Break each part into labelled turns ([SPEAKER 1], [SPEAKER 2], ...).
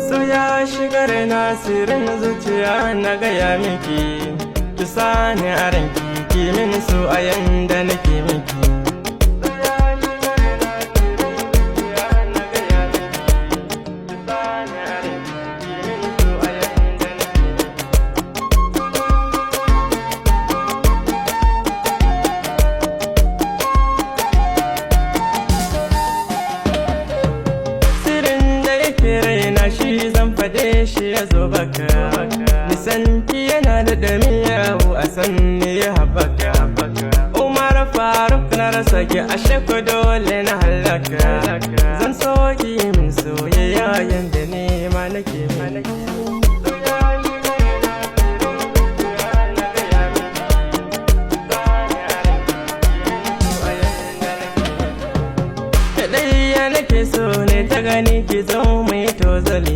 [SPEAKER 1] Soya shigarayna sirrin zuciya na gaya miki, ki sani a ranki, ki min so a yanda nake miki. Raina shi zan faɗe shi ya zo baka, nisanki yana da ɗamin yawo a sanni ya haɓaka. Umar faruk na rasa ki ashe ku dole na halaka, zan so ki min soyayya yanda ne ma nake Kaɗaiya nake so ne ta gani ki zo mai tozali,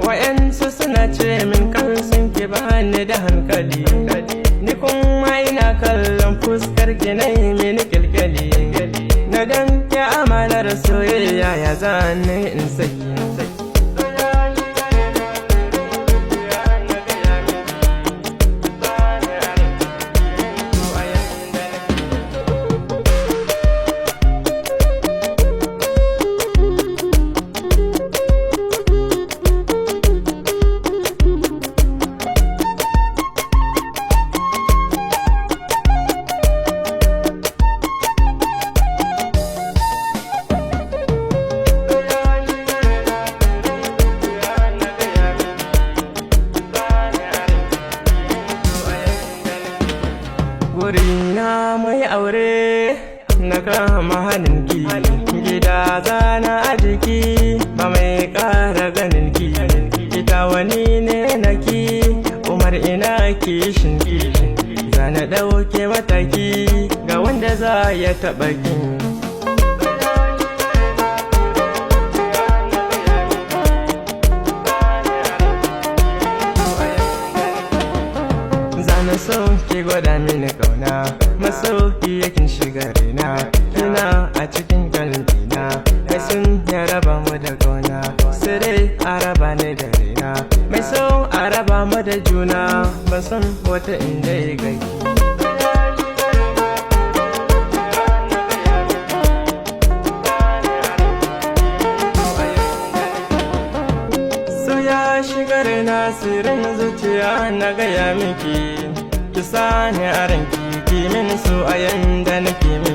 [SPEAKER 1] wa'yansu suna ce min kansun ki bani da hankali, ni kuma ina kallon fuskar ki na yi mini kilkali, na danke amanar soyayya ya zane in saki. Wurina mai aure na kama hannunki, gida zana a jiki ba mai ƙara ganinki, ita wani ne naki Umar ina kishinki, zana ɗauke mataki ga wanda za ya taɓa ki. Na so ki gwada mini kauna, masoyi yakin shiga raina, kina a cikin kalbina, mai sun ya raba mu da kauna, sai dai a raba ni da raina, mai so a raba mu da juna, ban san wata inda ya gaki. Soya shigarayna sirrin zuciya na gaya miki, ki sani a ranki, ki min so a yanda nake miki.